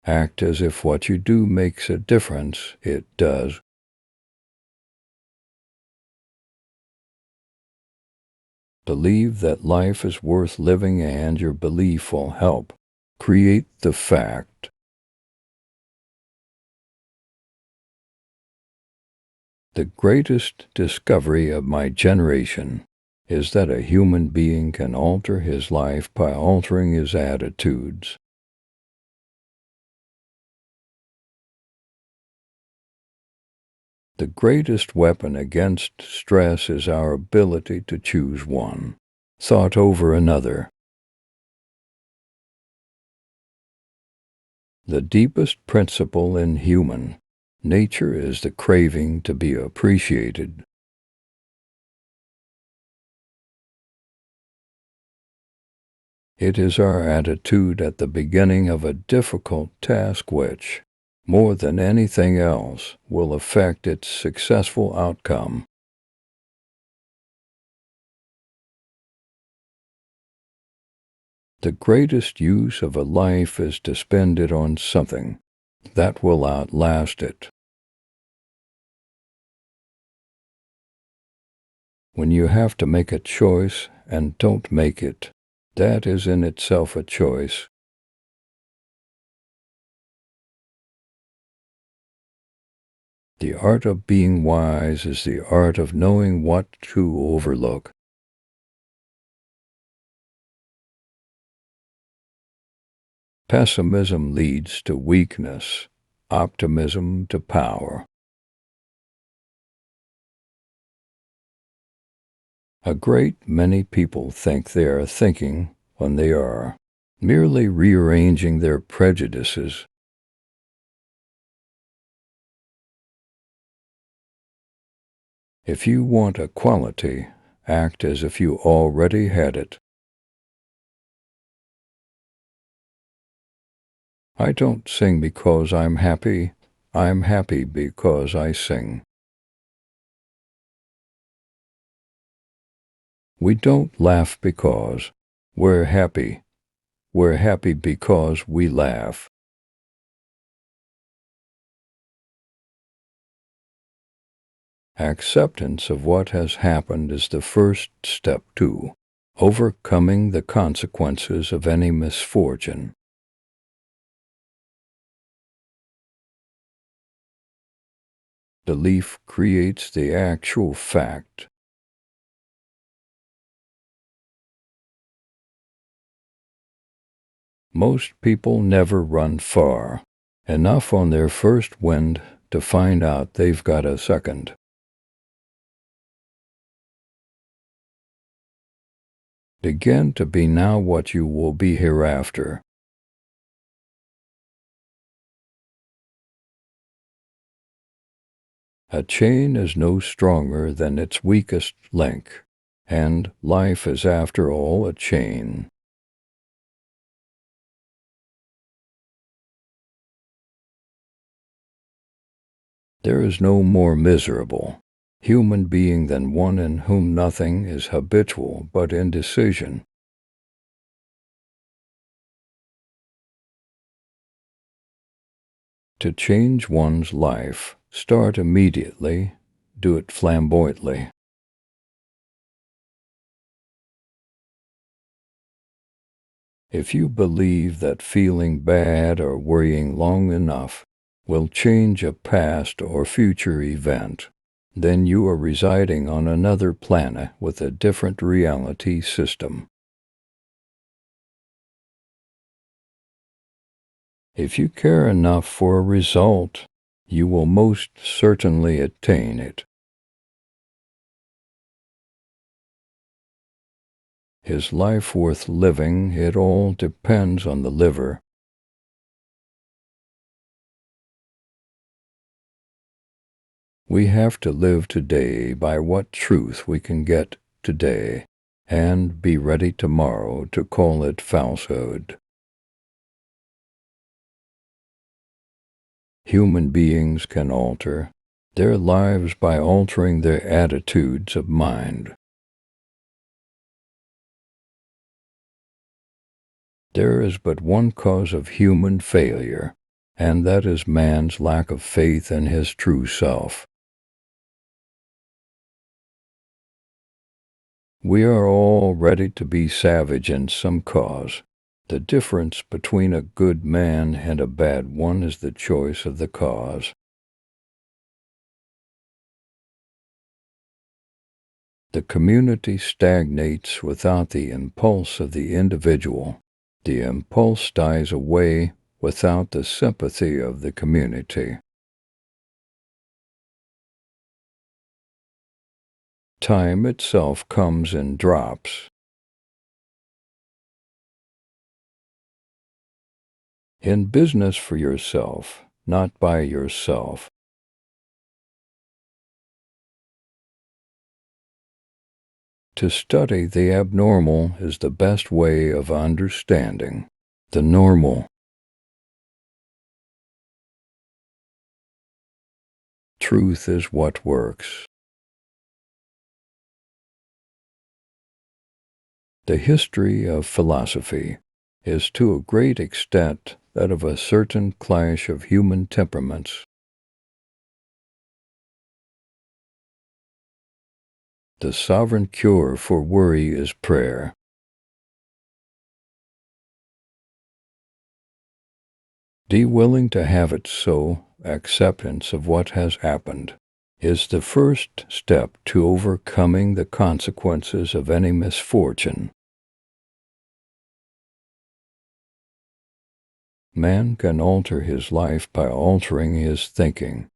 Act as if what you do makes a difference. It does. Believe that life is worth living, and your belief will help create the fact. The greatest discovery of my generation is that a human being can alter his life by altering his attitudes. The greatest weapon against stress is our ability to choose one thought over another. The deepest principle in human nature is the craving to be appreciated. It is our attitude at the beginning of a difficult task which, more than anything else, will affect its successful outcome. The greatest use of a life is to spend it on something that will outlast it. When you have to make a choice and don't make it, that is in itself a choice. The art of being wise is the art of knowing what to overlook. Pessimism leads to weakness, optimism to power. A great many people think they are thinking when they are merely rearranging their prejudices. If you want a quality, act as if you already had it. I don't sing because I'm happy because I sing. We don't laugh because we're happy because we laugh. Acceptance of what has happened is the first step to overcoming the consequences of any misfortune. Belief creates the actual fact. Most people never run far enough on their first wind to find out they've got a second. Begin to be now what you will be hereafter. A chain is no stronger than its weakest link, and life is after all a chain. There is no more miserable human being than one in whom nothing is habitual but indecision. To change one's life, start immediately, do it flamboyantly. If you believe that feeling bad or worrying long enough will change a past or future event, then you are residing on another planet with a different reality system. If you care enough for a result, you will most certainly attain it. Is life worth living? It all depends on the liver. We have to live today by what truth we can get today, and be ready tomorrow to call it falsehood. Human beings can alter their lives by altering their attitudes of mind. There is but one cause of human failure, and that is man's lack of faith in his true self. We are all ready to be savage in some cause. The difference between a good man and a bad one is the choice of the cause. The community stagnates without the impulse of the individual. The impulse dies away without the sympathy of the community. Time itself comes in drops. In business for yourself, not by yourself. To study the abnormal is the best way of understanding the normal. Truth is what works. The history of philosophy is to a great extent that of a certain clash of human temperaments. The sovereign cure for worry is prayer. Be willing to have it so. Acceptance of what has happened is the first step to overcoming the consequences of any misfortune. Man can alter his life by altering his thinking.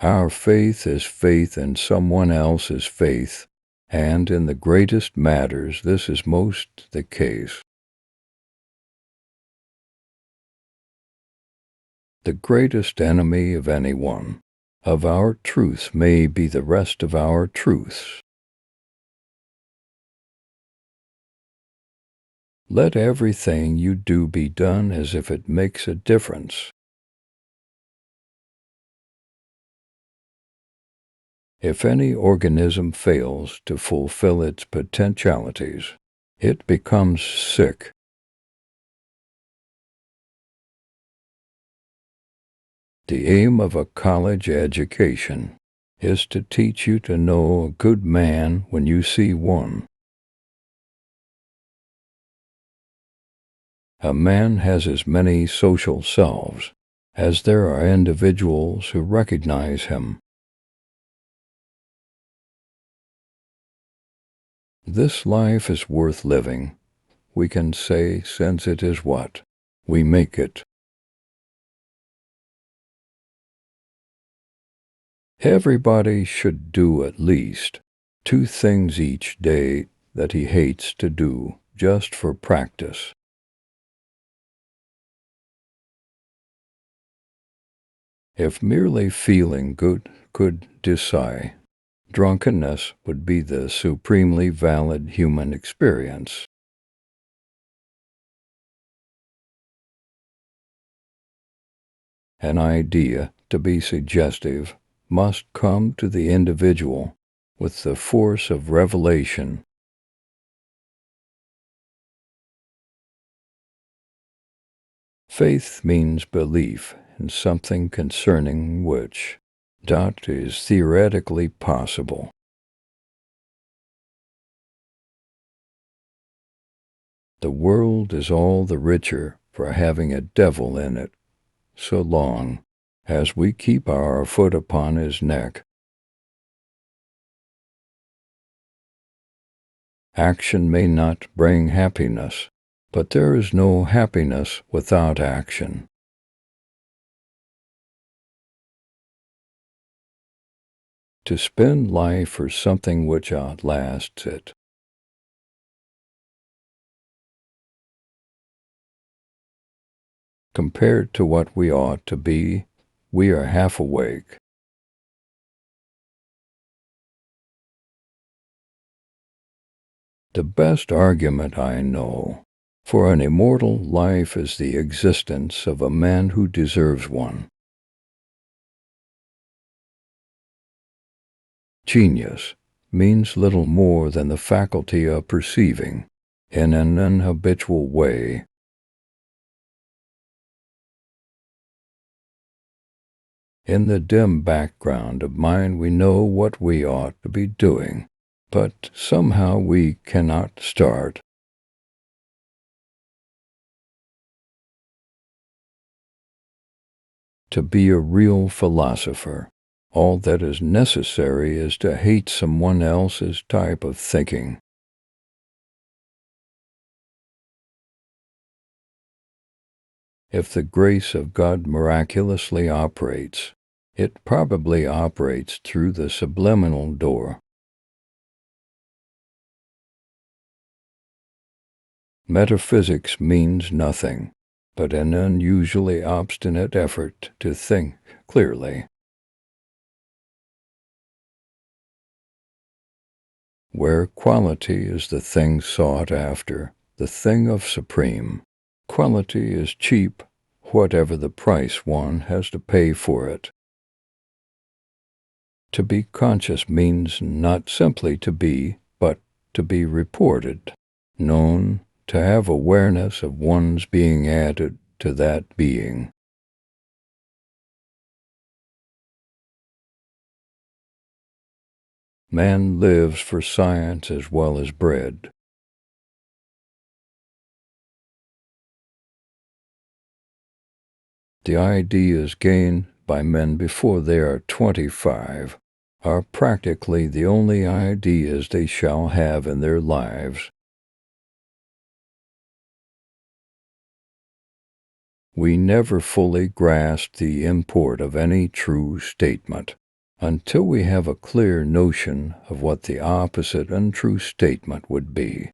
Our faith is faith in someone else's faith, and in the greatest matters this is most the case. The greatest enemy of anyone, of our truth, may be the rest of our truths. Let everything you do be done as if it makes a difference. If any organism fails to fulfill its potentialities, it becomes sick. The aim of a college education is to teach you to know a good man when you see one. A man has as many social selves as there are individuals who recognize him. This life is worth living, we can say, since it is what we make it. Everybody should do at least 2 things each day that he hates to do, just for practice. If merely feeling good could decide, drunkenness would be the supremely valid human experience. An idea, to be suggestive, must come to the individual with the force of revelation. Faith means belief in something concerning which doubt is theoretically possible. The world is all the richer for having a devil in it, so long as we keep our foot upon his neck. Action may not bring happiness, but there is no happiness without action. To spend life for something which outlasts it. Compared to what we ought to be, we are half awake. The best argument I know for an immortal life is the existence of a man who deserves one. Genius means little more than the faculty of perceiving. in an unhabitual way. In the dim background of mind, we know what we ought to be doing, but somehow we cannot start. To be a real philosopher, all that is necessary is to hate someone else's type of thinking. If the grace of God miraculously operates, it probably operates through the subliminal door. Metaphysics means nothing but an unusually obstinate effort to think clearly. Where quality is the thing sought after, the thing of supreme, quality is cheap, whatever the price one has to pay for it. To be conscious means not simply to be, but to be reported, known, to have awareness of one's being added to that being. Man lives for science as well as bread. The ideas gained by men before they are 25 are practically the only ideas they shall have in their lives. We never fully grasp the import of any true statement until we have a clear notion of what the opposite untrue statement would be.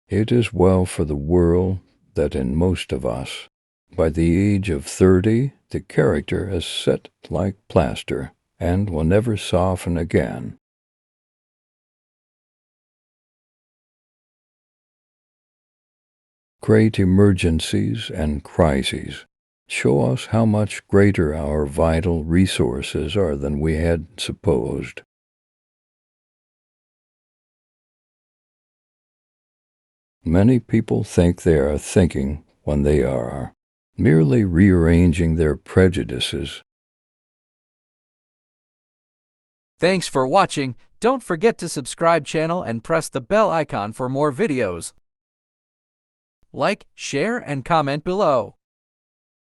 It is well for the world that in most of us, by the age of 30, the character has set like plaster and will never soften again. Great emergencies and crises show us how much greater our vital resources are than we had supposed. Many people think they are thinking when they are merely rearranging their prejudices. Thanks for watching. Don't forget to subscribe channel and press the bell icon for more videos. Like, share, and comment below.